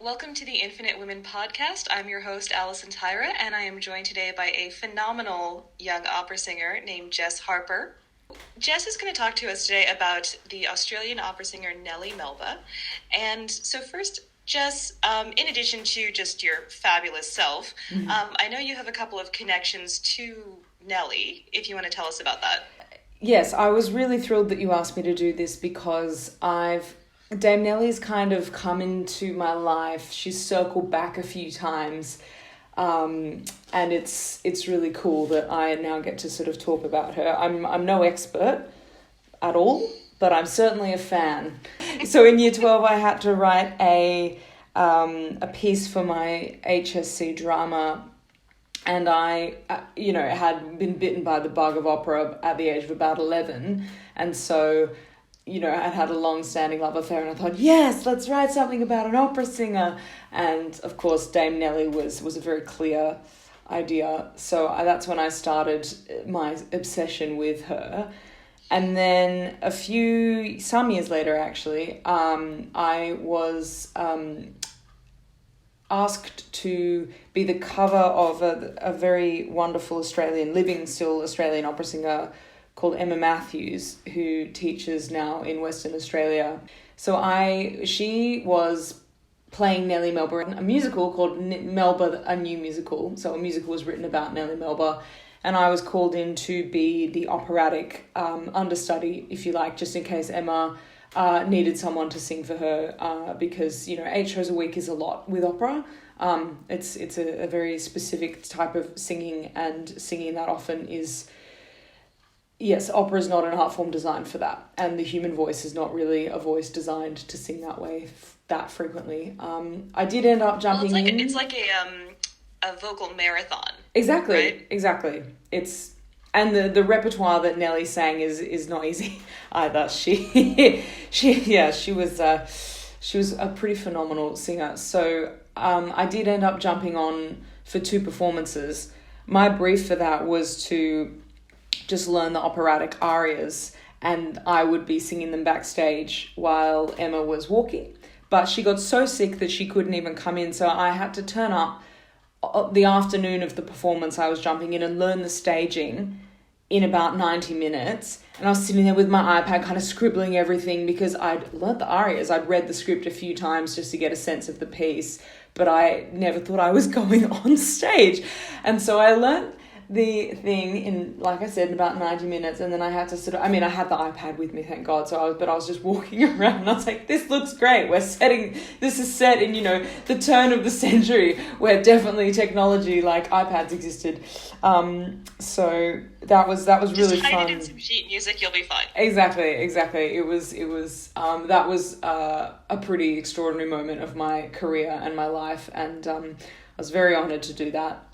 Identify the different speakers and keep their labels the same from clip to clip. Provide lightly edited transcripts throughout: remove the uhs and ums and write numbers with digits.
Speaker 1: Welcome to the Infinite Women podcast. I'm your host, Alison Tyra, and I am joined today by a phenomenal young opera singer named Jess Harper. Jess is going to talk to us today about the Australian opera singer Nellie Melba. And so first, Jess, in addition to just your fabulous self, I know you have a couple of connections to Nellie, if you want to tell us about that.
Speaker 2: Yes, I was really thrilled that you asked me to do this because Dame Nellie's kind of come into my life. She's circled back a few times, and it's really cool that I now get to sort of talk about her. I'm no expert at all, but I'm certainly a fan. So in Year 12, I had to write a piece for my HSC drama, and I, had been bitten by the bug of opera at the age of about 11, and so I'd had a long-standing love affair, and I thought, yes, let's write something about an opera singer. And of course, Dame Nellie was a very clear idea. So that's when I started my obsession with her. And then some years later, actually, I was asked to be the cover of a very wonderful living still Australian opera singer called Emma Matthews, who teaches now in Western Australia. So she was playing Nellie Melba in a musical called Melba, a New Musical. So a musical was written about Nellie Melba, and I was called in to be the operatic understudy, if you like, just in case Emma needed someone to sing for her, because 8 shows a week is a lot with opera. It's a very specific type of singing, and singing that often is... Yes, opera is not an art form designed for that, and the human voice is not really a voice designed to sing that way that frequently. I did end up jumping in.
Speaker 1: It's like a vocal marathon.
Speaker 2: Exactly,
Speaker 1: right?
Speaker 2: Exactly. And the repertoire that Nellie sang is not easy either. She was a pretty phenomenal singer. So I did end up jumping on for 2 performances. My brief for that was to just learn the operatic arias, and I would be singing them backstage while Emma was walking. But she got so sick that she couldn't even come in, so I had to turn up the afternoon of the performance. I was jumping in and learn the staging in about 90 minutes, and I was sitting there with my iPad kind of scribbling everything because I'd learnt the arias. I'd read the script a few times just to get a sense of the piece, but I never thought I was going on stage. And so I learnt the thing in, like I said, in about 90 minutes, and then I had to I had the iPad with me, thank God, I was just walking around, and I was like, this looks great, this is set in, the turn of the century, where definitely technology like iPads existed, so that was really
Speaker 1: just
Speaker 2: fun.
Speaker 1: Just hide it in some sheet music, you'll be fine.
Speaker 2: Exactly, it was that was a pretty extraordinary moment of my career and my life, and I was very honoured to do that.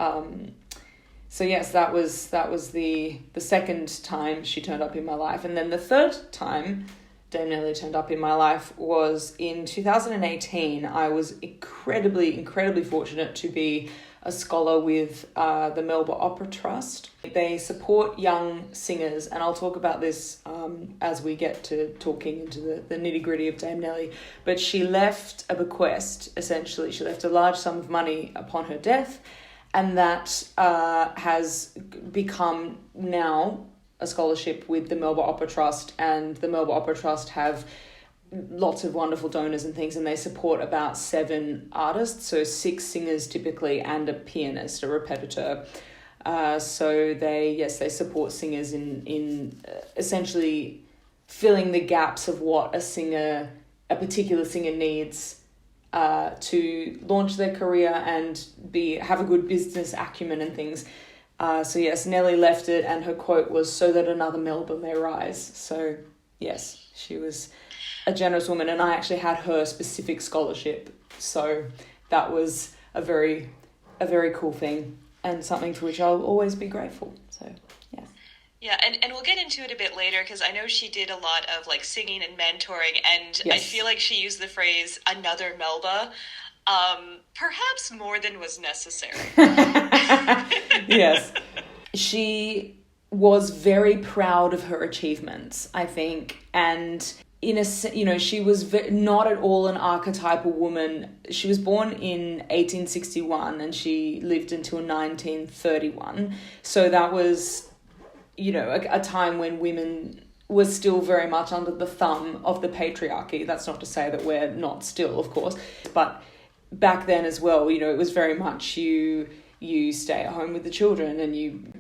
Speaker 2: So yes, that was the second time she turned up in my life. And then the third time Dame Nellie turned up in my life was in 2018. I was incredibly fortunate to be a scholar with the Melba Opera Trust. They support young singers, and I'll talk about this as we get to talking into the nitty-gritty of Dame Nellie. But she left a bequest, essentially. She left a large sum of money upon her death, and that has become now a scholarship with the Melba Opera Trust, and the Melba Opera Trust have lots of wonderful donors and things, and they support about 7 artists, so 6 singers typically, and a pianist, a repetiteur. So they support singers in essentially filling the gaps of what a particular singer needs to launch their career and have a good business acumen and things. So yes, Nellie left it, and her quote was, "So that another Melba may rise." So yes, she was a generous woman, and I actually had her specific scholarship. So that was a very cool thing, and something for which I'll always be grateful. So yes.
Speaker 1: Yeah, and we'll get into it a bit later, because I know she did a lot of like singing and mentoring, and yes. I feel like she used the phrase "another Melba," perhaps more than was necessary.
Speaker 2: Yes, she was very proud of her achievements, I think, and she was not at all an archetypal woman. She was born in 1861 and she lived until 1931. So that was, a time when women were still very much under the thumb of the patriarchy. That's not to say that we're not still, of course, but back then as well, it was very much you stay at home with the children and you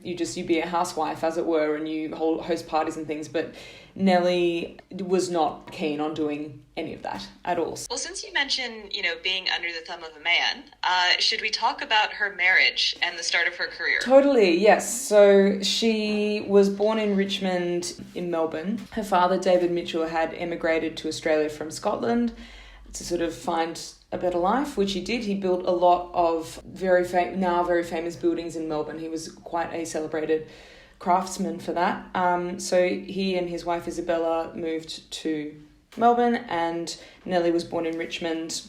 Speaker 2: be a housewife, as it were, and you host parties and things. But Nellie was not keen on doing any of that at all.
Speaker 1: Well, since you mentioned, being under the thumb of a man, should we talk about her marriage and the start of her career?
Speaker 2: Totally, yes. So she was born in Richmond in Melbourne. Her father, David Mitchell, had emigrated to Australia from Scotland to sort of find a better life, which he did. He built a lot of very famous buildings in Melbourne. He was quite a celebrated craftsman for that. So he and his wife Isabella moved to Melbourne, and Nellie was born in Richmond.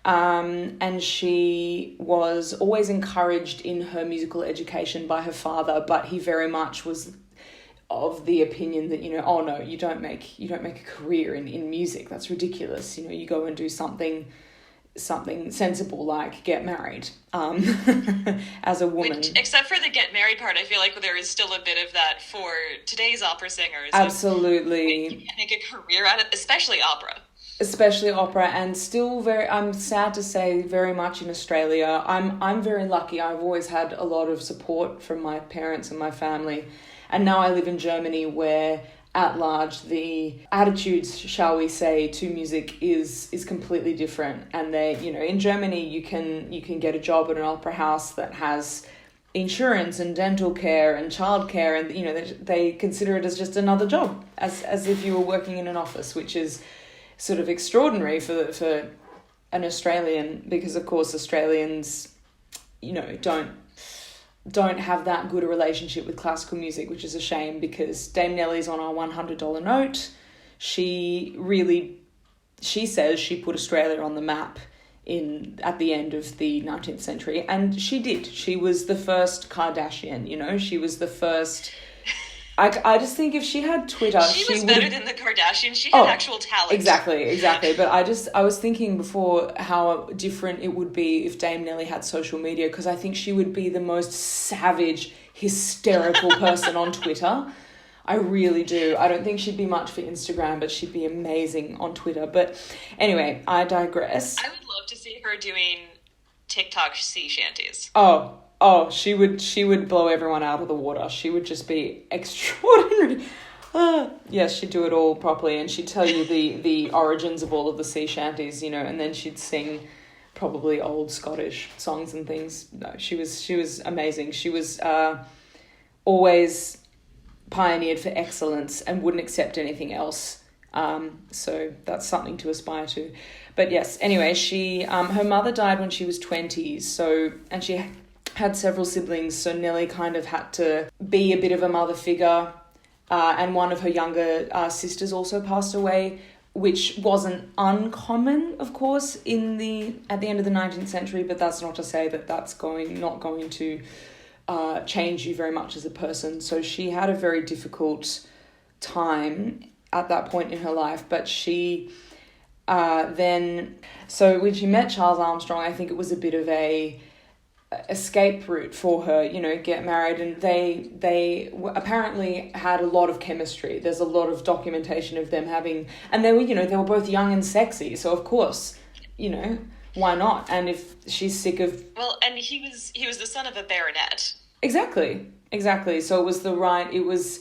Speaker 2: And she was always encouraged in her musical education by her father, but he very much was of the opinion that, oh no, you don't make a career in music. That's ridiculous. You go and do something sensible, like get married as a woman.
Speaker 1: Except for the get married part, I feel like there is still a bit of that for today's opera singers.
Speaker 2: Absolutely.
Speaker 1: You can't make a career out of it, especially opera, and still I'm sad to say, very much in Australia. I'm very lucky. I've always had a lot of support from my parents and my family, and now I live in Germany, where at large the attitudes, shall we say, to music is completely different. And they, in Germany you can get a job at an opera house that has insurance and dental care and childcare, and they consider it as just another job, as if you were working in an office, which is sort of extraordinary for an Australian, because of course Australians don't have that good a relationship with classical music, which is a shame, because Dame Nellie's on our $100 note. She says she put Australia on the map at the end of the 19th century, and she did. She was the first Kardashian, she was the first. I just think if she had Twitter, she was better than the Kardashians. She had actual talent.
Speaker 2: Exactly. But I was thinking before how different it would be if Dame Nellie had social media, because I think she would be the most savage, hysterical person on Twitter. I really do. I don't think she'd be much for Instagram, but she'd be amazing on Twitter. But anyway, I digress.
Speaker 1: I would love to see her doing TikTok sea shanties.
Speaker 2: Oh, she would blow everyone out of the water. She would just be extraordinary. Yes, she'd do it all properly, and she'd tell you the origins of all of the sea shanties, and then she'd sing probably old Scottish songs and things. No, she was amazing. She was always pioneered for excellence and wouldn't accept anything else. So that's something to aspire to. But yes, anyway, she her mother died when she was 20, and she had several siblings, so Nellie kind of had to be a bit of a mother figure, and one of her younger sisters also passed away, which wasn't uncommon, of course, at the end of the 19th century, but that's not to say that that's not going to change you very much as a person. So she had a very difficult time at that point in her life, but she so when she met Charles Armstrong, I think it was a bit of a escape route for her, get married, and they apparently had a lot of chemistry. There's a lot of documentation of them having, and they were both young and sexy, so of course, why not? And if she's sick of,
Speaker 1: well, and he was the son of a baronet.
Speaker 2: Exactly. So it was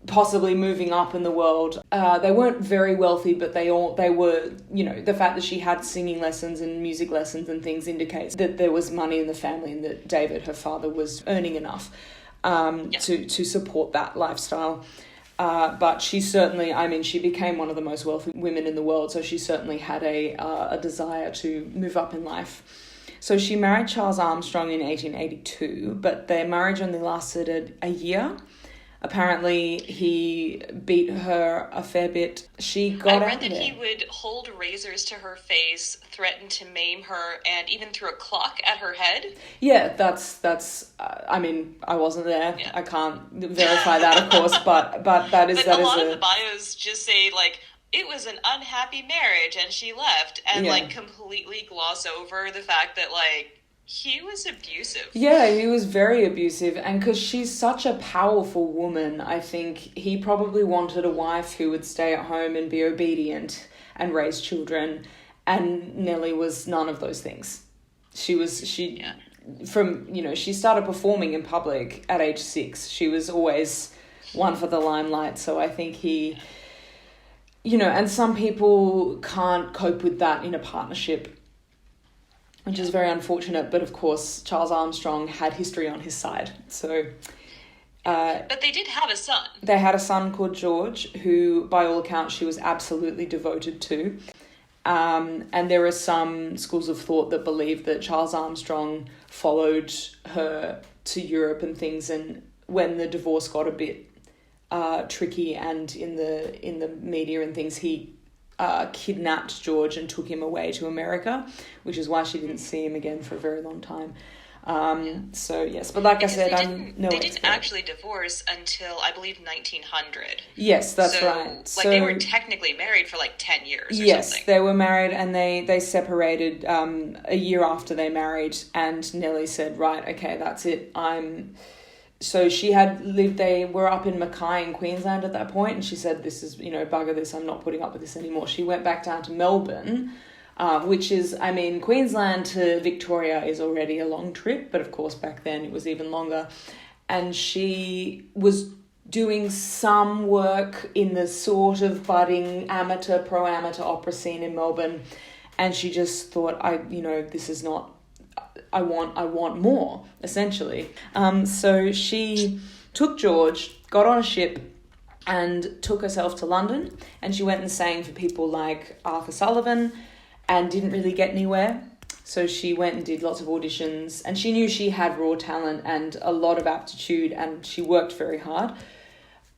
Speaker 2: possibly moving up in the world. They weren't very wealthy, but they were, the fact that she had singing lessons and music lessons and things indicates that there was money in the family, and that David, her father, was earning enough to support that lifestyle. But she certainly, she became one of the most wealthy women in the world, so she certainly had a desire to move up in life. So she married Charles Armstrong in 1882, but their marriage only lasted a year. Apparently, he beat her a fair bit. I read
Speaker 1: that he would hold razors to her face, threaten to maim her, and even threw a clock at her head.
Speaker 2: Yeah, that's. I wasn't there. Yeah. I can't verify that, of course, but that is.
Speaker 1: But a lot of the bios just say, like, it was an unhappy marriage and she left, and
Speaker 2: Yeah.
Speaker 1: like completely gloss over the fact that like he was abusive.
Speaker 2: Yeah, he was very abusive, and because she's such a powerful woman, I think he probably wanted a wife who would stay at home and be obedient and raise children, and Nellie was none of those things. She started performing in public at age 6. She was always one for the limelight, so I think he, and some people can't cope with that in a partnership, which is very unfortunate. But of course, Charles Armstrong had history on his side. So,
Speaker 1: but they did have a son.
Speaker 2: They had a son called George, who, by all accounts, she was absolutely devoted to. And there are some schools of thought that believe that Charles Armstrong followed her to Europe and things, and when the divorce got a bit tricky and in the media and things, he kidnapped George and took him away to America, which is why she didn't see him again for a very long time. So yes, but like
Speaker 1: because
Speaker 2: I said,
Speaker 1: they didn't actually divorce until I believe 1900.
Speaker 2: Yes, that's right.
Speaker 1: Like
Speaker 2: so,
Speaker 1: they were technically married for like 10 years or
Speaker 2: yes,
Speaker 1: something.
Speaker 2: They were married, and they separated a year after they married, and Nellie said, right, okay, that's it. So she had lived, they were up in Mackay in Queensland at that point, and she said, this is, bugger this, I'm not putting up with this anymore. She went back down to Melbourne, which is, Queensland to Victoria is already a long trip, but of course back then it was even longer. And she was doing some work in the sort of budding pro-amateur opera scene in Melbourne, and she just thought, this is not, I want more, essentially. So she took George, got on a ship, and took herself to London, and she went and sang for people like Arthur Sullivan, and didn't really get anywhere. So she went and did lots of auditions, and she knew she had raw talent and a lot of aptitude, and she worked very hard.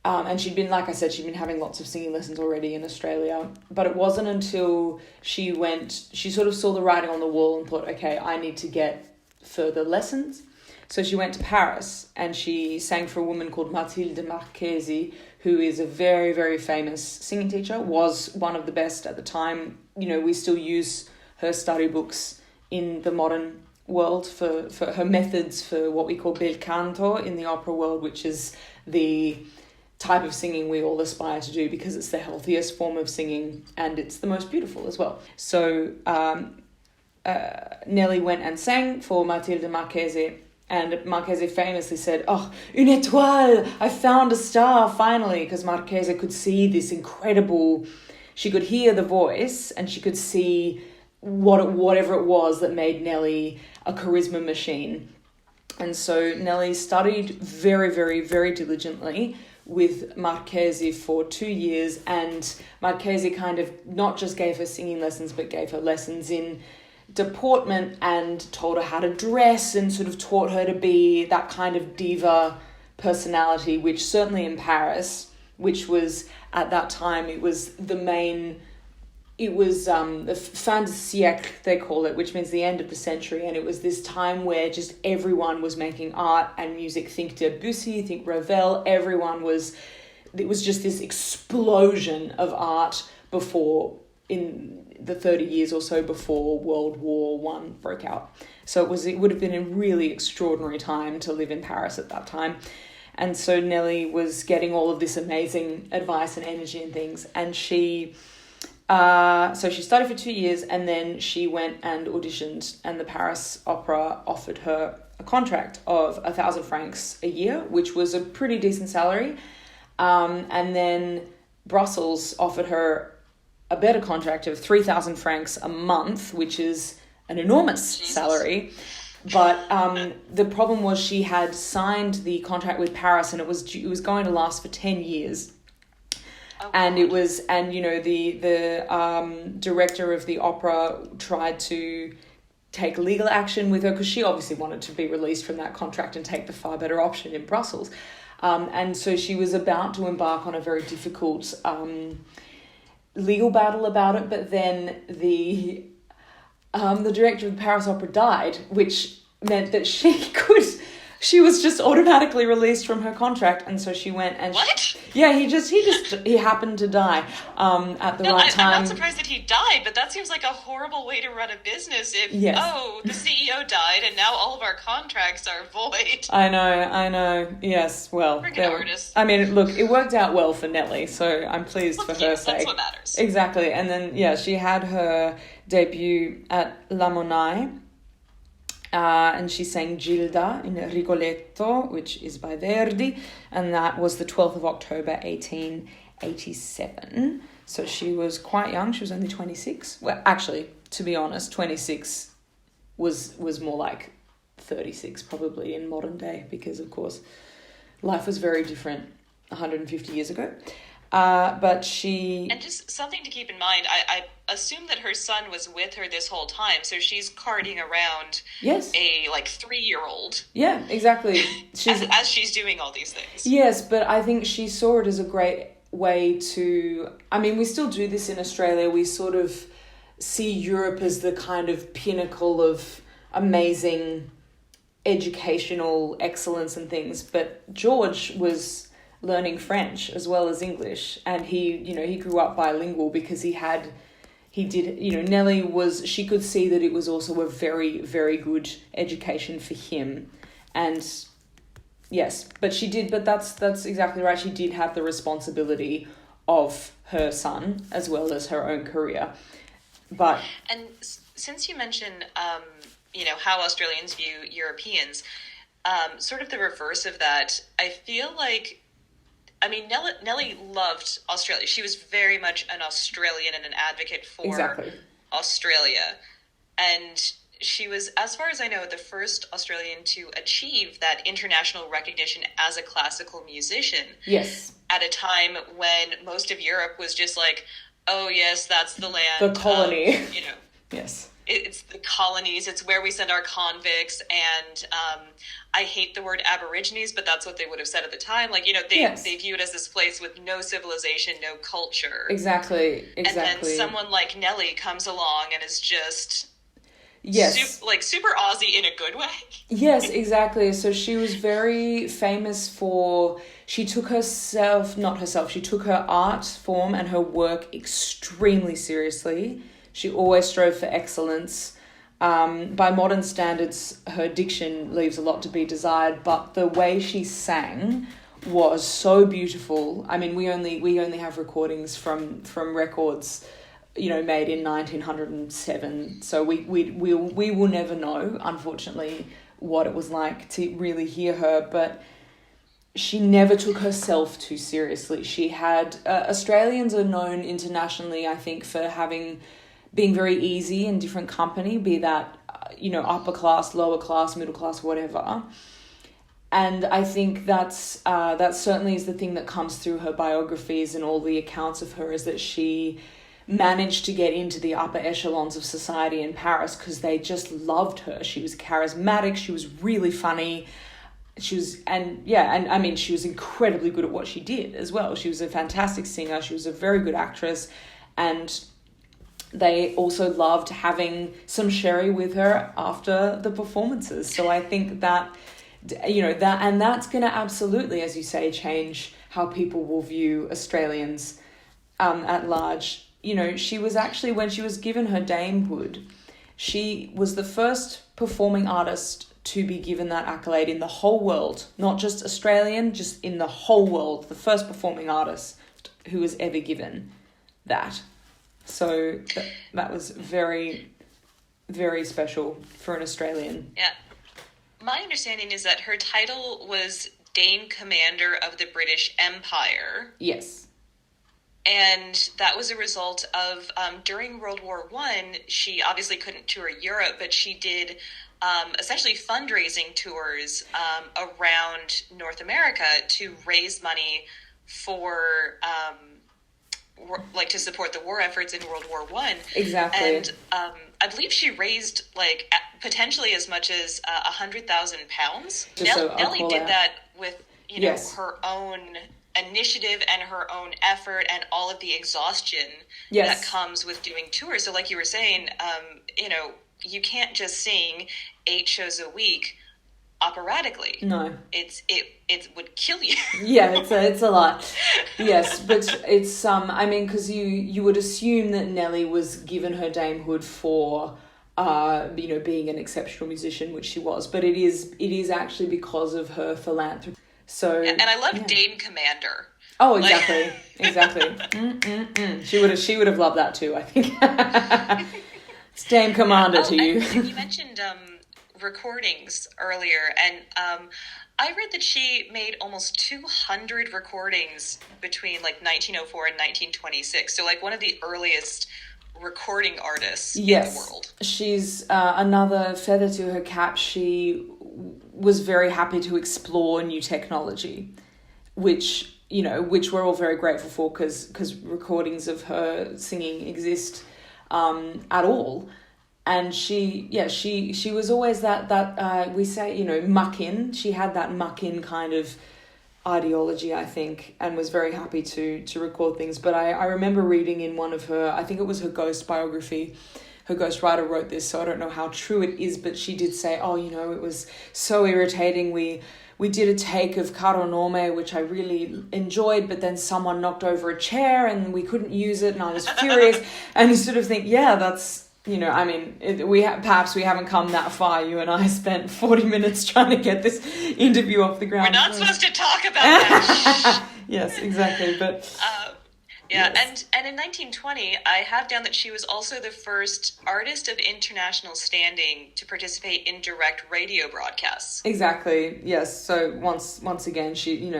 Speaker 2: And she'd been having lots of singing lessons already in Australia. But it wasn't until she sort of saw the writing on the wall and thought, okay, I need to get further lessons. So she went to Paris, and she sang for a woman called Mathilde Marchesi, who is a very, very famous singing teacher, was one of the best at the time. We still use her study books in the modern world for her methods for what we call bel canto in the opera world, which is the type of singing we all aspire to do because it's the healthiest form of singing and it's the most beautiful as well. So Nellie went and sang for Mathilde Marchesi, and Marchesi famously said, "Oh, une étoile! I found a star finally," because Marchesi could see this incredible. She could hear the voice and she could see whatever it was that made Nellie a charisma machine. And so Nellie studied very, very, very diligently with Marchesi for 2 years, and Marchesi kind of not just gave her singing lessons, but gave her lessons in deportment and told her how to dress and sort of taught her to be that kind of diva personality, which certainly in Paris, which was at that time, it was the fin de siècle, they call it, which means the end of the century. And it was this time where just everyone was making art and music. Think Debussy, think Ravel, it was just this explosion of art in the 30 years or so before World War I broke out. So it would have been a really extraordinary time to live in Paris at that time. And so Nellie was getting all of this amazing advice and energy and things. And she studied for 2 years, and then she went and auditioned, and the Paris Opera offered her a contract of 1,000 francs a year, which was a pretty decent salary. And then Brussels offered her a better contract of 3,000 francs a month, which is an enormous salary. But the problem was she had signed the contract with Paris, and it was going to last for 10 years. Oh, and God. The director of the opera tried to take legal action with her because she obviously wanted to be released from that contract and take the far better option in Brussels. And so she was about to embark on a very difficult legal battle about it, but then the director of the Paris Opera died, which meant that she she was just automatically released from her contract, and so she went and
Speaker 1: What?
Speaker 2: He happened to die at the right time.
Speaker 1: I'm not surprised that he died, but that seems like a horrible way to run a business if, the CEO died and now all of our contracts are void.
Speaker 2: I know. Yes, well.
Speaker 1: Artist.
Speaker 2: I mean, look, it worked out well for Nellie, so I'm pleased for her sake.
Speaker 1: That's what matters.
Speaker 2: Exactly. And then, she had her debut at La Monnaie, and she sang Gilda in Rigoletto, which is by Verdi, and that was the 12th of October, 1887. So she was quite young. She was only 26. Well, actually, to be honest, 26 was more like 36 probably in modern day, because, of course, life was very different 150 years ago. But she...
Speaker 1: And just something to keep in mind, I assume that her son was with her this whole time, so she's carting around a, 3-year-old.
Speaker 2: Yeah, exactly.
Speaker 1: As she's doing all these things.
Speaker 2: Yes, but I think she saw it as a great way to... I mean, we still do this in Australia. We sort of see Europe as the kind of pinnacle of amazing educational excellence and things, but George was learning French as well as English, and he grew up bilingual because Nellie she could see that it was also a very, very good education for him. And yes, but that's exactly right. She did have the responsibility of her son as well as her own career.
Speaker 1: And since you mentioned how Australians view Europeans, sort of the reverse of that, I feel like, Nellie loved Australia. She was very much an Australian and an advocate for Australia. And she was, as far as I know, the first Australian to achieve that international recognition as a classical musician.
Speaker 2: Yes.
Speaker 1: At a time when most of Europe was just like, oh, yes, that's the land.
Speaker 2: The colony.
Speaker 1: Yes. It's the colonies. It's where we send our convicts. And I hate the word Aborigines, but that's what they would have said at the time. They view it as this place with no civilization, no culture.
Speaker 2: Exactly.
Speaker 1: And then someone like Nellie comes along and is just super Aussie in a good way.
Speaker 2: Yes, exactly. So she was very famous for... She took her art form and her work extremely seriously. She always strove for excellence. By modern standards, her diction leaves a lot to be desired, but the way she sang was so beautiful. I mean, we only have recordings from records, made in 1907. So we will never know, unfortunately, what it was like to really hear her. But she never took herself too seriously. She had Australians are known internationally, I think, for being very easy in different company, be that, upper class, lower class, middle class, whatever. And I think that certainly is the thing that comes through her biographies and all the accounts of her, is that she managed to get into the upper echelons of society in Paris because they just loved her. She was charismatic. She was really funny. She was incredibly good at what she did as well. She was a fantastic singer. She was a very good actress, and they also loved having some sherry with her after the performances. So I think that, and that's going to absolutely, as you say, change how people will view Australians at large. She was actually, when she was given her damehood, she was the first performing artist to be given that accolade in the whole world, not just Australian, just in the whole world, the first performing artist who was ever given that. So that was very, very special for an Australian.
Speaker 1: Yeah. My understanding is that her title was Dame Commander of the British Empire.
Speaker 2: Yes.
Speaker 1: And that was a result of, during World War I, she obviously couldn't tour Europe, but she did essentially fundraising tours around North America to raise money for... to support the war efforts in World War I.
Speaker 2: Exactly.
Speaker 1: And I believe she raised potentially as much as £100,000. Nellie did that with her own initiative and her own effort and all of the exhaustion that comes with doing tours. So like you were saying, you can't just sing 8 shows a week operatically.
Speaker 2: No.
Speaker 1: It would kill you.
Speaker 2: Yeah, it's a lot. Yes, but it's I mean, because you would assume that Nellie was given her damehood for being an exceptional musician, which she was, but it is actually because of her philanthropy. So
Speaker 1: and I love Dame Commander.
Speaker 2: Oh, exactly, exactly. She would have loved that too, I think. It's Dame Commander to you.
Speaker 1: You mentioned recordings earlier, and I read that she made almost 200 recordings between like 1904 and 1926. So like one of the earliest recording artists in the world.
Speaker 2: She's another feather to her cap. She was very happy to explore new technology, which we're all very grateful for, because recordings of her singing exist at all. And she was always that we say, muck-in. She had that muck-in kind of ideology, I think, and was very happy to record things. But I remember reading in one of her, I think it was her ghost biography, her ghostwriter wrote this, so I don't know how true it is, but she did say, it was so irritating. We did a take of Caro Nome, which I really enjoyed, but then someone knocked over a chair and we couldn't use it, and I was furious. And you sort of think, that's... perhaps we haven't come that far. You and I spent 40 minutes trying to get this interview off the ground.
Speaker 1: We're not supposed to talk about that.
Speaker 2: Yes, exactly. But
Speaker 1: yes. And in 1920, I have down that she was also the first artist of international standing to participate in direct radio broadcasts.
Speaker 2: Exactly. Yes. So once again, she,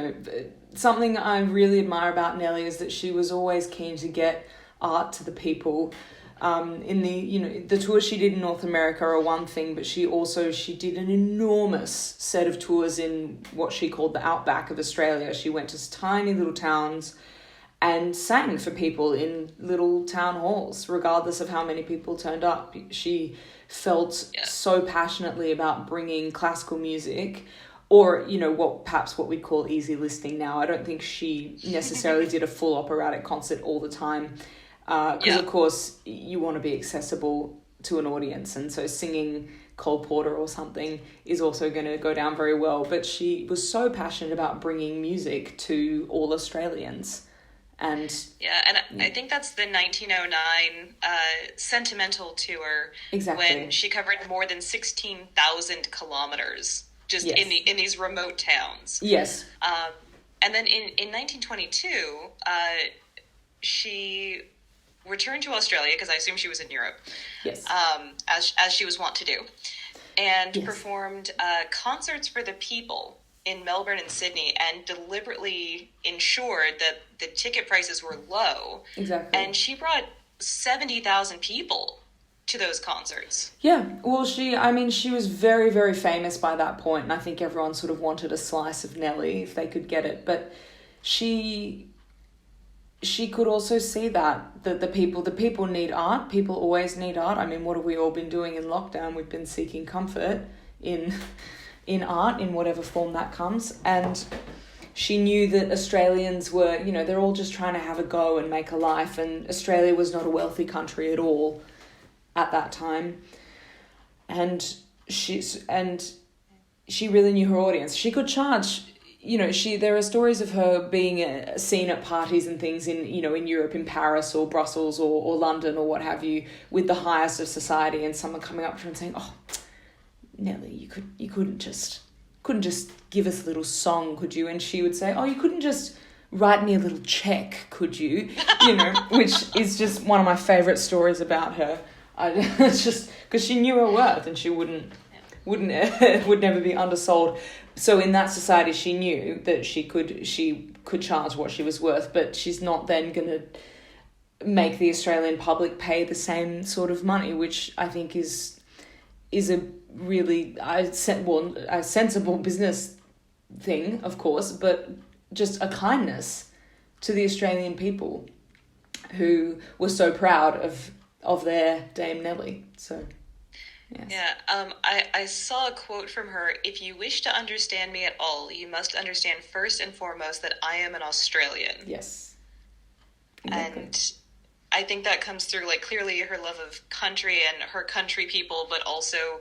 Speaker 2: something I really admire about Nellie is that she was always keen to get art to the people. In the tours she did in North America are one thing, but she did an enormous set of tours in what she called the outback of Australia. She went to tiny little towns and sang for people in little town halls, regardless of how many people turned up. She felt so passionately about bringing classical music, or what we'd call easy listening now. I don't think she necessarily did a full operatic concert all the time. Because, of course, you want to be accessible to an audience. And so singing Cole Porter or something is also going to go down very well. But she was so passionate about bringing music to all Australians. And
Speaker 1: I think that's the 1909 Sentimental Tour.
Speaker 2: Exactly.
Speaker 1: When she covered more than 16,000 kilometers just in these remote towns.
Speaker 2: Yes.
Speaker 1: And then in 1922, she returned to Australia, because I assume she was in Europe.
Speaker 2: Yes.
Speaker 1: As she was wont to do, and performed concerts for the people in Melbourne and Sydney, and deliberately ensured that the ticket prices were low.
Speaker 2: Exactly.
Speaker 1: And she brought 70,000 people to those concerts.
Speaker 2: Yeah, well, she was very, very famous by that point, and I think everyone sort of wanted a slice of Nellie if they could get it. But she could also see that the people need art. People always need art. I mean, what have we all been doing in lockdown? We've been seeking comfort in art, in whatever form that comes. And she knew that Australians were, they're all just trying to have a go and make a life. And Australia was not a wealthy country at all at that time. And she really knew her audience. She could charge... there are stories of her being seen at parties and things in Europe, in Paris or Brussels or London or what have you, with the highest of society, and someone coming up to her and saying, "Oh, Nellie, you couldn't just give us a little song, could you?" And she would say, "Oh, you couldn't just write me a little check, could you?" Which is just one of my favorite stories about her. It's just because she knew her worth, and she would never be undersold. So in that society, she knew that she could charge what she was worth, but she's not then going to make the Australian public pay the same sort of money, which I think is a really a sensible business thing, of course, but just a kindness to the Australian people who were so proud of their Dame Nellie. So. Yes.
Speaker 1: Yeah, I saw a quote from her: "If you wish to understand me at all, you must understand first and foremost that I am an Australian."
Speaker 2: Yes. Exactly.
Speaker 1: And I think that comes through, like, clearly her love of country and her country people, but also,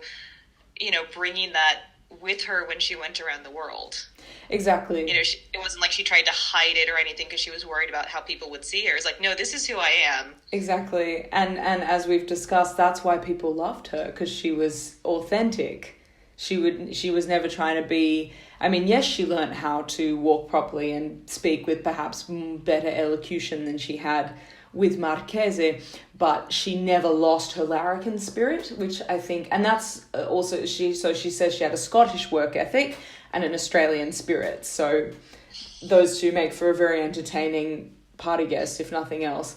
Speaker 1: bringing that with her when she went around the world.
Speaker 2: Exactly.
Speaker 1: You know, it wasn't like she tried to hide it or anything because she was worried about how people would see her. It's like, no, this is who I am.
Speaker 2: Exactly. And as we've discussed, that's why people loved her, because she was authentic. She was never trying to be, I mean, yes, she learned how to walk properly and speak with perhaps better elocution than she had with Marchese, but she never lost her larrikin spirit, which I think, and that's also, she says she had a Scottish work ethic and an Australian spirit. So those two make for a very entertaining party guest, if nothing else.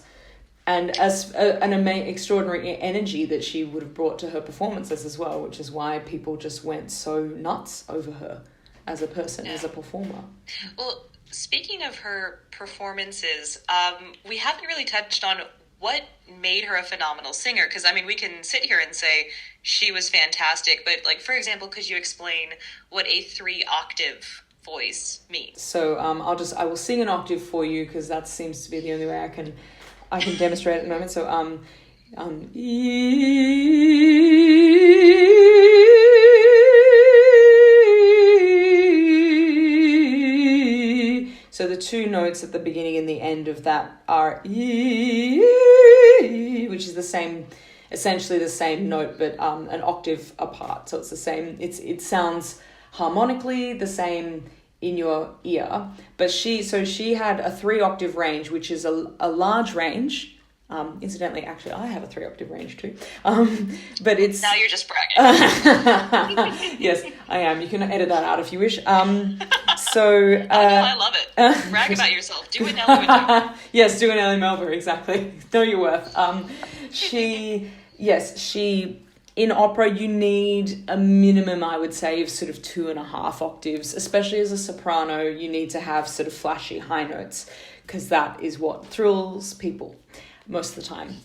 Speaker 2: And as an extraordinary energy that she would have brought to her performances as well, which is why people just went so nuts over her as a person, as a performer.
Speaker 1: Well, speaking of her performances, we haven't really touched on what made her a phenomenal singer. Because, I mean, we can sit here and say she was fantastic. But, like, for example, could you explain what a 3-octave voice means?
Speaker 2: So I will sing an octave for you, because that seems to be the only way I can demonstrate at the moment. So so the two notes at the beginning and the end of that are which is the same, essentially the same note, but an octave apart. So it's the same. It sounds harmonically the same in your ear, but she had a 3-octave range, which is a large range. Incidentally, actually, I have a 3-octave range too. But it's...
Speaker 1: Now you're just bragging.
Speaker 2: Yes, I am. You can edit that out if you wish.
Speaker 1: No, I love it. Brag about yourself. Do what Nellie would do.
Speaker 2: Yes, do an Nellie Melba, exactly. Know your worth. In opera, you need a minimum, I would say, of sort of 2.5 octaves. Especially as a soprano, you need to have sort of flashy high notes, because that is what thrills people most of the time.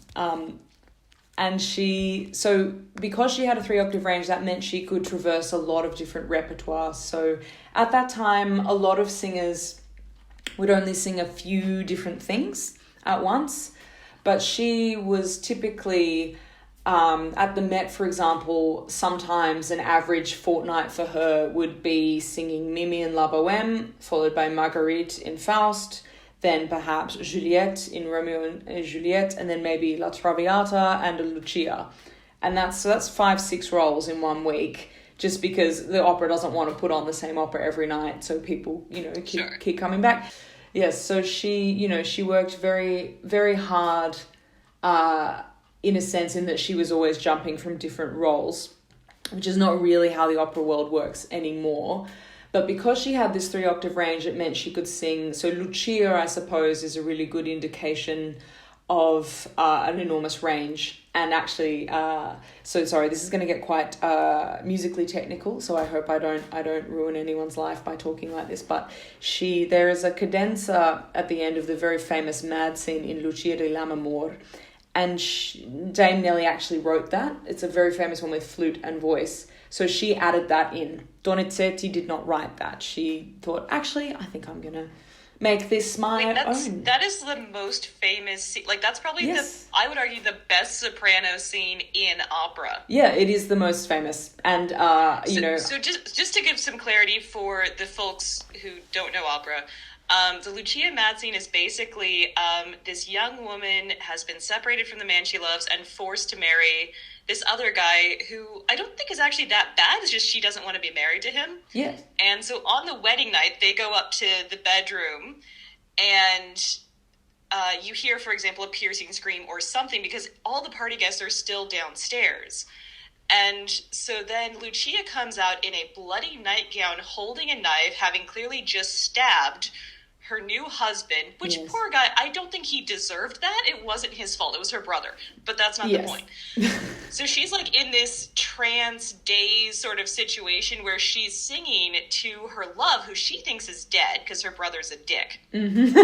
Speaker 2: And because she had a 3-octave range, that meant she could traverse a lot of different repertoires. So at that time, a lot of singers would only sing a few different things at once, but she was typically... at the Met, for example, sometimes an average fortnight for her would be singing Mimi in La Bohème, followed by Marguerite in Faust, then perhaps Juliette in Romeo and Juliet, and then maybe La Traviata and a Lucia. And that's 5-6 roles in 1 week, just because the opera doesn't want to put on the same opera every night, so people, keep coming back. Yes, so she worked very, very hard, in a sense, in that she was always jumping from different roles, which is not really how the opera world works anymore. But because she had this 3-octave range, it meant she could sing. So Lucia, I suppose, is a really good indication of an enormous range. And actually, this is going to get quite musically technical, so I hope I don't ruin anyone's life by talking like this. But there is a cadenza at the end of the very famous mad scene in Lucia di Lammermoor. And Dame Nellie actually wrote that. It's a very famous one with flute and voice. So she added that in. Donizetti did not write that. She thought, actually, I think I'm going to make this my own.
Speaker 1: That is the most famous... that's probably I would argue, the best soprano scene in opera.
Speaker 2: Yeah, it is the most famous. And,
Speaker 1: So just to give some clarity for the folks who don't know opera... the Lucia mad scene is basically this young woman has been separated from the man she loves and forced to marry this other guy who I don't think is actually that bad. It's just she doesn't want to be married to him.
Speaker 2: Yes.
Speaker 1: And so on the wedding night, they go up to the bedroom and you hear, for example, a piercing scream or something because all the party guests are still downstairs. And so then Lucia comes out in a bloody nightgown holding a knife, having clearly just stabbed her new husband, which poor guy, I don't think he deserved that. It wasn't his fault. It was her brother. But that's not the point. So she's in this trance daze sort of situation where she's singing to her love, who she thinks is dead because her brother's a dick. Mm-hmm.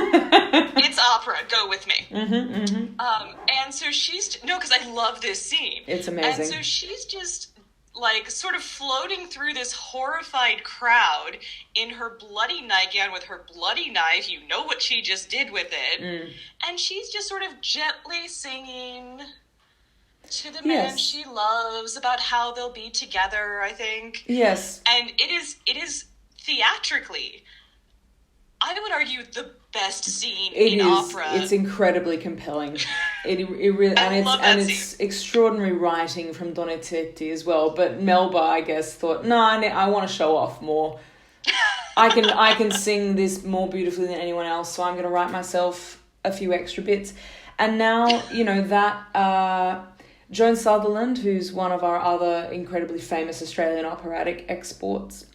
Speaker 1: It's opera. Go with me. Mm-hmm, mm-hmm. And so because I love this scene.
Speaker 2: It's amazing.
Speaker 1: And so she's just... sort of floating through this horrified crowd in her bloody nightgown with her bloody knife. You know what she just did with it. And she's just sort of gently singing, to the man she loves, about how they'll be together, I think.
Speaker 2: Yes.
Speaker 1: And it is theatrically, I would argue, the best scene in opera.
Speaker 2: It's incredibly compelling. It really, it's extraordinary writing from Donizetti as well. But Melba, I guess, thought, no, I want to show off more. I can sing this more beautifully than anyone else, so I'm going to write myself a few extra bits. And now, you know, that Joan Sutherland, who's one of our other incredibly famous Australian operatic exports,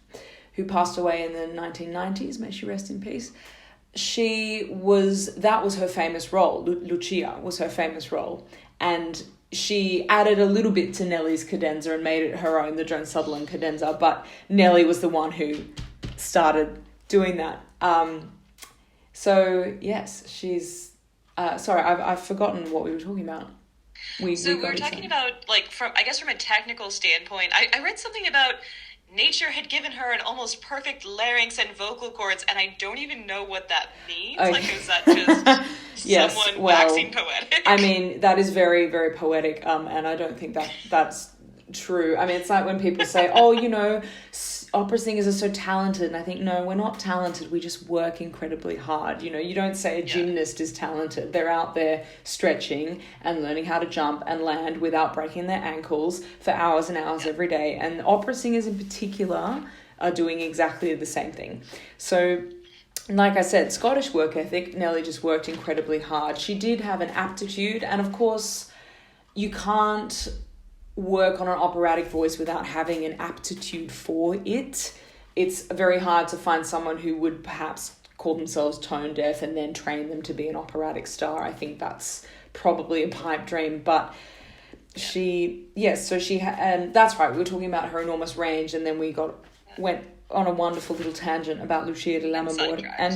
Speaker 2: who passed away in the 1990s, may she rest in peace, that was her famous role. Lucia was her famous role. And she added a little bit to Nellie's cadenza and made it her own, the Joan Sutherland cadenza, but Nellie was the one who started doing that. So, yes, she's... sorry, I've forgotten what we were talking about.
Speaker 1: We were talking about, like, from a technical standpoint, I read something about nature had given her an almost perfect larynx and vocal cords, and I don't even know what that means. Okay. Like, is that just someone waxing poetic?
Speaker 2: I mean, that is very, very poetic, and I don't think that's true. I mean, it's like when people say, oh, you know, opera singers are so talented, and I think, no, we're not talented, we just work incredibly hard. You know, you don't say a gymnast is talented. They're out there stretching and learning how to jump and land without breaking their ankles for hours and hours every day, and opera singers in particular are doing exactly the same thing. So, like I said, Scottish work ethic, Nellie just worked incredibly hard. She did have an aptitude, and of course you can't work on an operatic voice without having an aptitude for it. It's very hard to find someone who would perhaps call themselves tone deaf and then train them to be an operatic star. I think that's probably a pipe dream, but that's right, we were talking about her enormous range, and then we went on a wonderful little tangent about Lucia de Lammermoor, and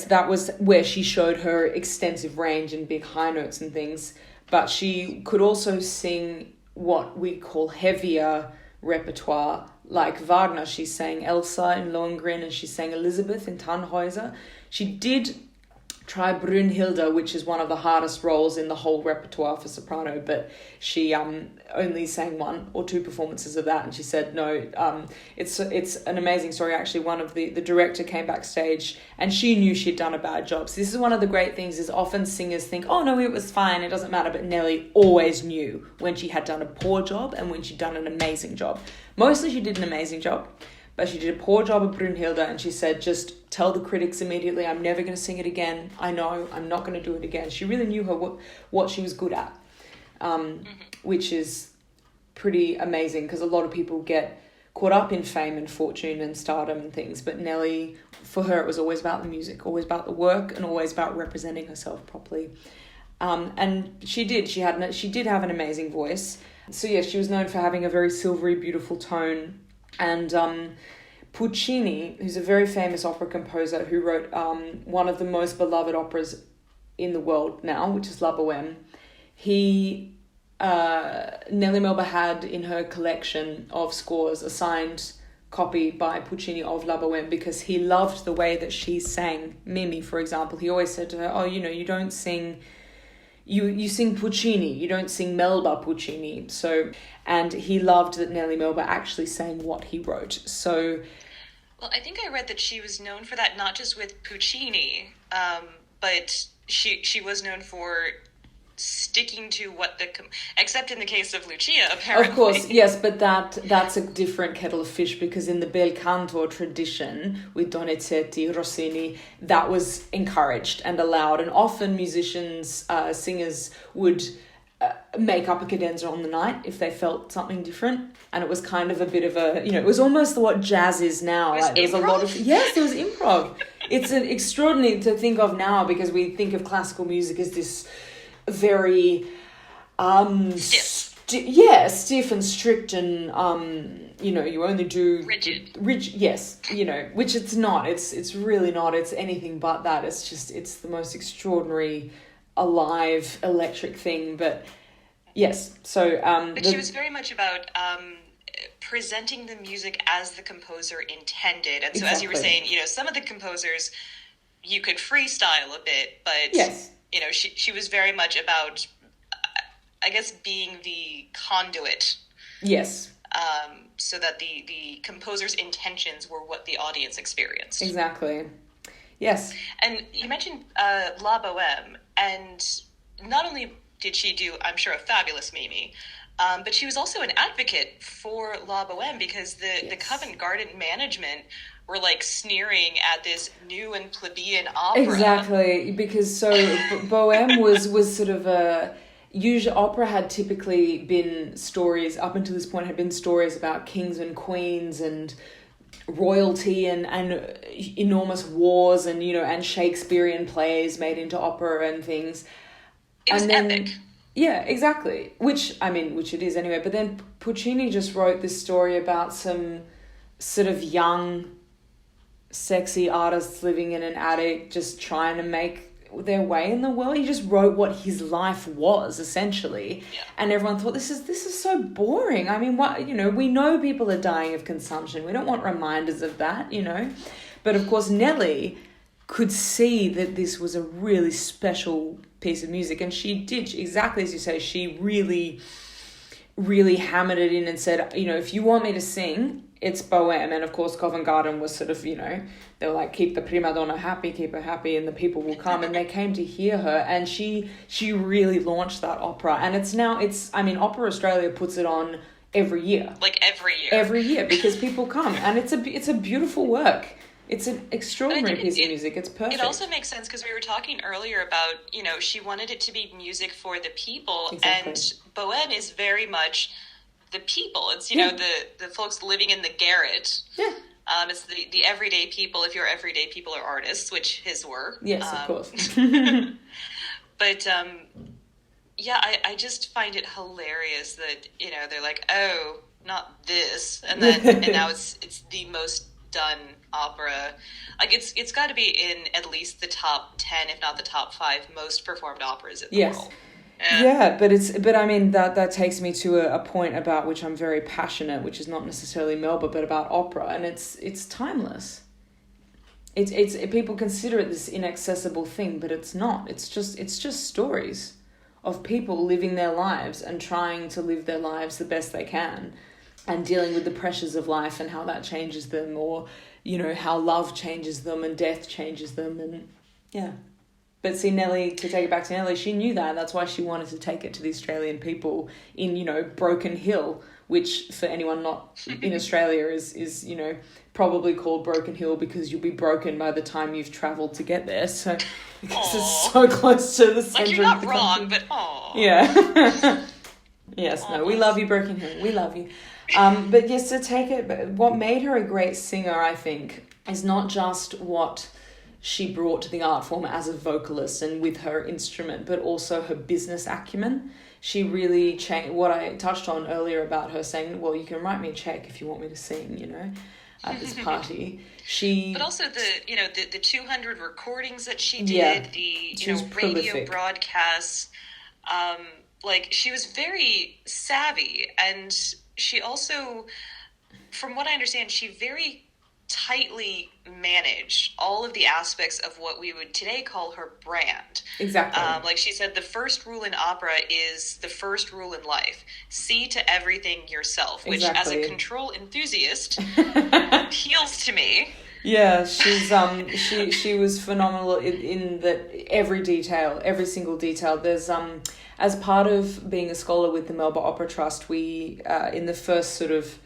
Speaker 2: that was where she showed her extensive range and big high notes and things. But she could also sing what we call heavier repertoire, like Wagner. She sang Elsa in Lohengrin, and she sang Elizabeth in Tannhäuser. She did try Brünnhilde, which is one of the hardest roles in the whole repertoire for soprano, but she only sang 1 or 2 performances of that, and she said no. It's an amazing story, actually. One of the director came backstage, and she knew she'd done a bad job. So this is one of the great things, is often singers think, oh no, it was fine, it doesn't matter, but Nellie always knew when she had done a poor job and when she'd done an amazing job. Mostly she did an amazing job, but she did a poor job of Brünnhilde, and she said, just tell the critics immediately, I'm never going to sing it again. I know, I'm not going to do it again. She really knew what she was good at, which is pretty amazing, because a lot of people get caught up in fame and fortune and stardom and things, but Nellie, for her, it was always about the music, always about the work, and always about representing herself properly. And she did have an amazing voice. So yes, she was known for having a very silvery, beautiful tone. And Puccini, who's a very famous opera composer who wrote one of the most beloved operas in the world now, which is La Bohème, Nellie Melba had in her collection of scores a signed copy by Puccini of La Bohème, because he loved the way that she sang Mimi, for example. He always said to her, oh, you know, you don't sing... You sing Puccini, you don't sing Melba Puccini. So, and he loved that Nellie Melba actually sang what he wrote. So,
Speaker 1: well, I think I read that she was known for that, not just with Puccini, but she was known for sticking to what except in the case of Lucia, apparently.
Speaker 2: Of course, yes, but that's a different kettle of fish, because in the bel canto tradition with Donizetti, Rossini, that was encouraged and allowed, and often musicians, singers would make up a cadenza on the night if they felt something different, and it was kind of a bit of a, you know, it was almost what jazz is now.
Speaker 1: There was a lot of
Speaker 2: there was improv. It's an extraordinary to think of now, because we think of classical music as this very stiff and strict, and you know, you only do
Speaker 1: rigid,
Speaker 2: yes, you know, which it's not. It's really not. It's anything but that. It's the most extraordinary, alive, electric thing. But yes, so
Speaker 1: but she was very much about presenting the music as the composer intended, and so as you were saying, you know, some of the composers you could freestyle a bit, but
Speaker 2: yes.
Speaker 1: You know, she was very much about I guess, being the conduit.
Speaker 2: Yes.
Speaker 1: So that the composer's intentions were what the audience experienced.
Speaker 2: Exactly. Yes.
Speaker 1: And you mentioned La Boheme, and not only did she do, I'm sure, a fabulous Mimi, but she was also an advocate for La Boheme, because the Covent Garden management were like sneering at this new and plebeian opera.
Speaker 2: Exactly, because Boheme was sort of a... Usually, opera had typically been stories, up until this point, had been stories about kings and queens and royalty and enormous wars and, and Shakespearean plays made into opera and things.
Speaker 1: It was epic.
Speaker 2: Yeah, exactly. Which it is anyway. But then Puccini just wrote this story about some sort of young, sexy artists living in an attic, just trying to make their way in the world. He just wrote what his life was, essentially.
Speaker 1: Yeah.
Speaker 2: And everyone thought, this is so boring. I mean, what, we know people are dying of consumption. We don't want reminders of that, But of course, Nellie could see that this was a really special piece of music, and she did, exactly as you say, she really, really hammered it in and said, if you want me to sing, it's Boheme. And of course, Covent Garden was sort of, they were like, keep the prima donna happy, keep her happy, and the people will come. And they came to hear her, and she really launched that opera. And Opera Australia puts it on every year.
Speaker 1: Like every year.
Speaker 2: Every year, because people come, and it's a beautiful work. It's an extraordinary piece of music. It's perfect.
Speaker 1: It also makes sense because we were talking earlier about, she wanted it to be music for the people. Exactly. And Boheme is very much the people. It's, the folks living in the garret.
Speaker 2: Yeah.
Speaker 1: It's the everyday people, if your everyday people are artists, which his were.
Speaker 2: Yes, of course.
Speaker 1: But, I just find it hilarious that, they're like, oh, not this. And now it's the most done opera. Like, it's got to be in at least the top 10, if not the top 5 most performed operas in the world.
Speaker 2: Yeah, but that takes me to a point about which I'm very passionate, which is not necessarily Melba, but about opera, and it's timeless. It's people consider it this inaccessible thing, but it's not. It's just stories of people living their lives and trying to live their lives the best they can, and dealing with the pressures of life and how that changes them, or how love changes them and death changes them, and yeah. But see, Nellie, to take it back to Nellie, she knew that. That's why she wanted to take it to the Australian people in, Broken Hill, which for anyone not in Australia is probably called Broken Hill because you'll be broken by the time you've travelled to get there. So because it's so close to the centre.
Speaker 1: Like, you're not wrong, but aww.
Speaker 2: Yeah. Yes, no, we love you, Broken Hill. We love you. But yes, to take it, but what made her a great singer, I think, is not just what she brought to the art form as a vocalist and with her instrument, but also her business acumen. She really changed what I touched on earlier about her saying, well, you can write me a check if you want me to sing, at this party.
Speaker 1: But also the 200 recordings that she did, the radio broadcasts, she was very savvy, and she also, from what I understand, she very tightly manage all of the aspects of what we would today call her brand.
Speaker 2: Exactly.
Speaker 1: Like she said, the first rule in opera is the first rule in life. See to everything yourself, which as a control enthusiast appeals to me.
Speaker 2: Yeah, she's she was phenomenal in that every single detail. There's as part of being a scholar with the Melba Opera Trust, we in the first sort of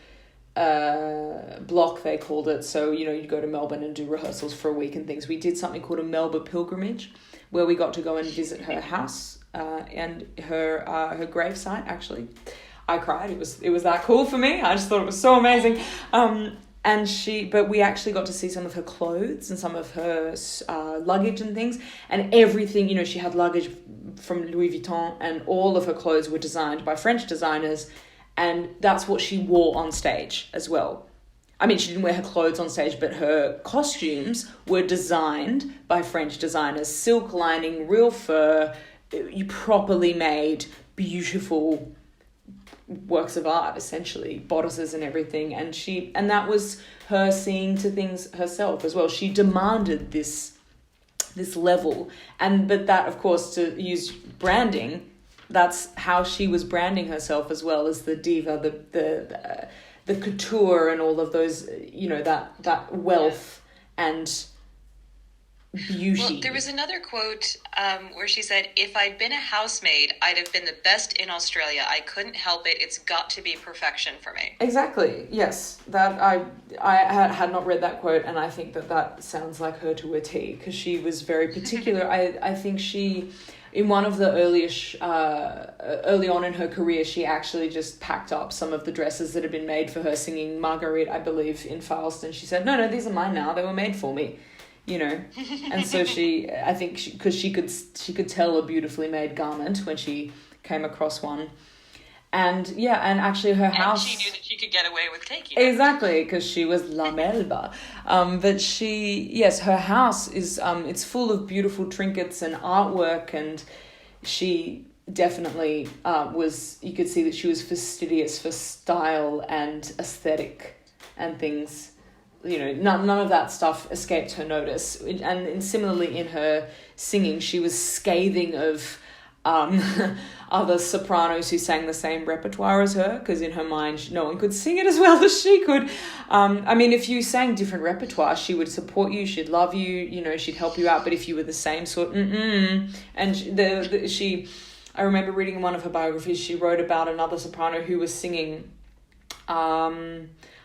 Speaker 2: block, they called it, so you'd go to Melbourne and do rehearsals for a week and things. We did something called a Melba pilgrimage, where we got to go and visit her house and her gravesite. Actually, I cried. It was that cool for me. I just thought it was so amazing. But we actually got to see some of her clothes and some of her luggage and things, and everything. She had luggage from Louis Vuitton, and all of her clothes were designed by French designers. And that's what she wore on stage as well. I mean, she didn't wear her clothes on stage, but her costumes were designed by French designers. Silk lining, real fur, properly made, beautiful works of art, essentially, bodices and everything. And that was her seeing to things herself as well. She demanded this level. But that, of course, to use branding, that's how she was branding herself as well, as the diva, the couture and all of those, you know, that wealth and beauty.
Speaker 1: Well, there was another quote where she said, "If I'd been a housemaid, I'd have been the best in Australia. I couldn't help it. It's got to be perfection for me."
Speaker 2: Exactly. Yes, that I had not read that quote, and I think that sounds like her to a T, because she was very particular. I think she, in one of the early on in her career, she actually just packed up some of the dresses that had been made for her singing Marguerite, I believe, in Faust, and she said, no, these are mine now. They were made for me. You know, and so I think because she could tell a beautifully made garment when she came across one, and actually her house.
Speaker 1: And she knew that she could get away with taking it.
Speaker 2: Exactly, because she was La Melba. But her house is it's full of beautiful trinkets and artwork, and she definitely was. You could see that she was fastidious for style and aesthetic and things. You know, none of that stuff escaped her notice. And similarly in her singing, she was scathing of other sopranos who sang the same repertoire as her, because in her mind, no one could sing it as well as she could. I mean, if you sang different repertoire, she would support you, she'd love you, you know, she'd help you out. But if you were the same sort, and I remember reading in one of her biographies, she wrote about another soprano who was singing,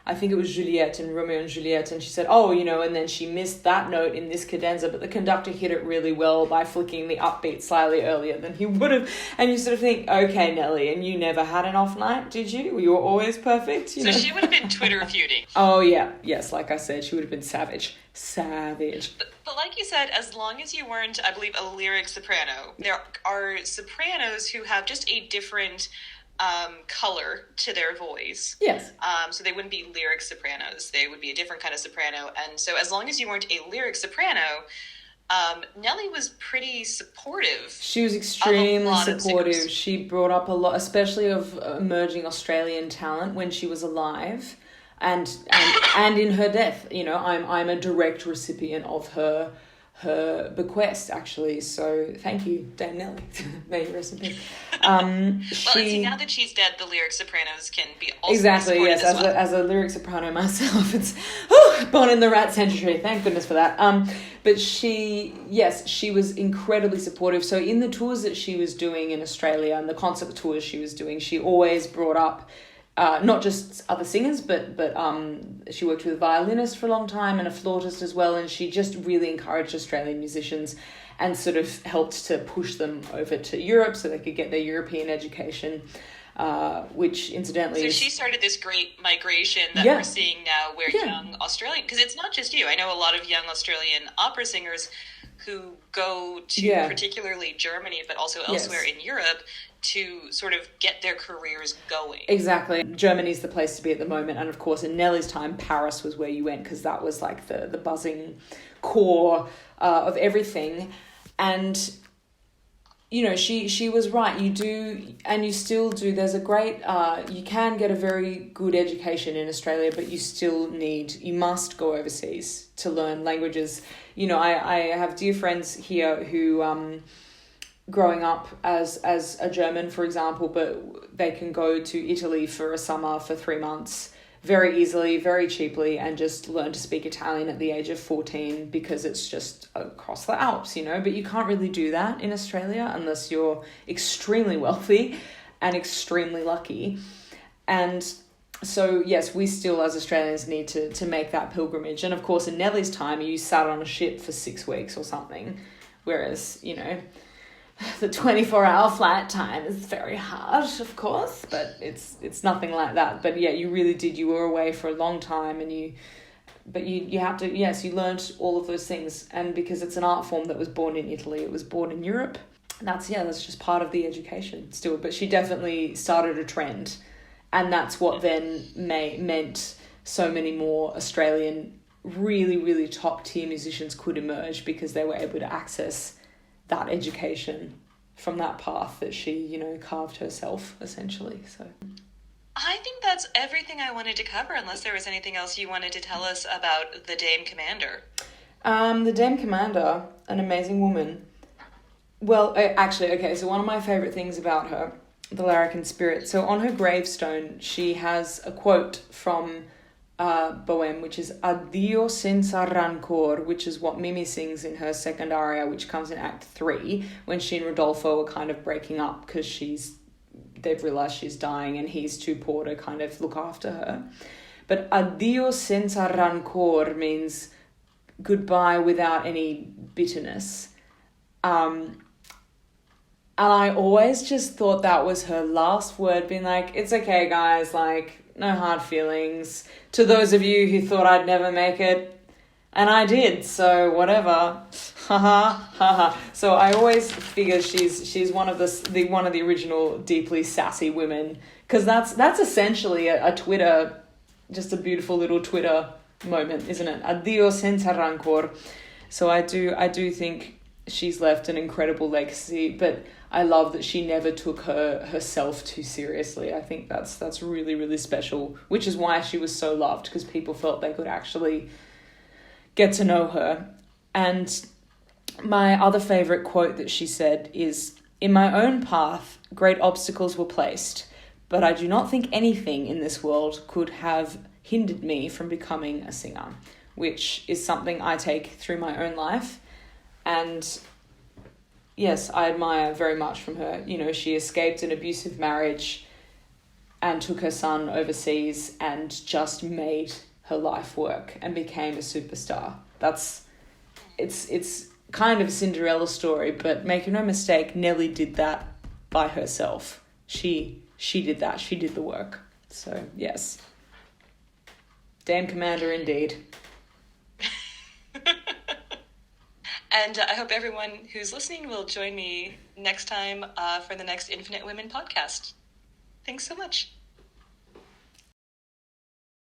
Speaker 2: I think it was Juliet in Romeo and Juliet, and she said, oh, you know, and then she missed that note in this cadenza, but the conductor hit it really well by flicking the upbeat slightly earlier than he would have. And you sort of think, okay, Nellie, and you never had an off night, did you? You were always perfect? You know?
Speaker 1: She would have been Twitter feuding.
Speaker 2: Oh, yeah. Yes, like I said, she would have been savage. Savage.
Speaker 1: But like you said, as long as you weren't, I believe, a lyric soprano, there are sopranos who have just a different color to their voice.
Speaker 2: Yes.
Speaker 1: So they wouldn't be lyric sopranos. They would be a different kind of soprano. And so as long as you weren't a lyric soprano, Nellie was pretty supportive.
Speaker 2: She was extremely supportive. She brought up a lot, especially of emerging Australian talent when she was alive, and in her death. You know, I'm a direct recipient of her bequest, actually. So thank you, Dame Nellie. May you rest in peace.
Speaker 1: See, now that she's dead, the lyric sopranos can be also
Speaker 2: exactly, yes. As a lyric soprano myself, it's born in the rat century. Thank goodness for that. But she was incredibly supportive. So in the tours that she was doing in Australia and the concert tours she was doing, she always brought up not just other singers, but she worked with a violinist for a long time and a flautist as well, and she just really encouraged Australian musicians and sort of helped to push them over to Europe so they could get their European education, which incidentally
Speaker 1: So she started this great migration that we're seeing now where young Australian, because it's not just you, I know a lot of young Australian opera singers who go to particularly Germany, but also elsewhere in Europe to sort of get their careers going.
Speaker 2: Exactly. Germany's the place to be at the moment. And of course, in Nellie's time, Paris was where you went, because that was like the buzzing core of everything. And, you know, she was right. You do, and you still do. There's a great, you can get a very good education in Australia, but you must go overseas to learn languages. You know, I have dear friends here who, growing up as a German, for example, but they can go to Italy for a summer for 3 months very easily, very cheaply, and just learn to speak Italian at the age of 14 because it's just across the Alps, you know. But you can't really do that in Australia unless you're extremely wealthy and extremely lucky. And so, yes, we still as Australians need to make that pilgrimage. And of course, in Nellie's time, you sat on a ship for 6 weeks or something, whereas, you know, the 24-hour flight time is very hard, of course, but it's nothing like that. But yeah, you really did. You were away for a long time, and you have to, yes, you learned all of those things. And because it's an art form that was born in Italy, it was born in Europe. That's just part of the education still. But she definitely started a trend, and that's what then meant so many more Australian really, really top tier musicians could emerge, because they were able to access that education from that path that she, you know, carved herself, essentially. So
Speaker 1: I think that's everything I wanted to cover, unless there was anything else you wanted to tell us about the Dame Commander.
Speaker 2: The Dame Commander, an amazing woman. Well, actually, okay, so one of my favourite things about her, the Larrikin Spirit, so on her gravestone, she has a quote from Bohème, which is Addio senza rancor, which is what Mimi sings in her second aria, which comes in Act 3, when she and Rodolfo are kind of breaking up because they've realised she's dying and he's too poor to kind of look after her. But Addio senza rancor means goodbye without any bitterness. And I always just thought that was her last word, being like, it's okay, guys, like, no hard feelings. To those of you who thought I'd never make it, and I did, so whatever. Haha, haha. So I always figure she's one of the original deeply sassy women, because that's essentially a Twitter, just a beautiful little Twitter moment, isn't it? Addio senza rancor. So I do think she's left an incredible legacy, but I love that she never took herself too seriously. I think that's really, really special, which is why she was so loved, because people felt they could actually get to know her. And my other favourite quote that she said is, "In my own path, great obstacles were placed, but I do not think anything in this world could have hindered me from becoming a singer," which is something I take through my own life. And yes, I admire very much from her. You know, she escaped an abusive marriage and took her son overseas and just made her life work and became a superstar. It's kind of a Cinderella story, but make no mistake, Nellie did that by herself. She did that. She did the work. So, yes. Dame Commander indeed.
Speaker 1: And I hope everyone who's listening will join me next time for the next Infinite Women podcast. Thanks so much.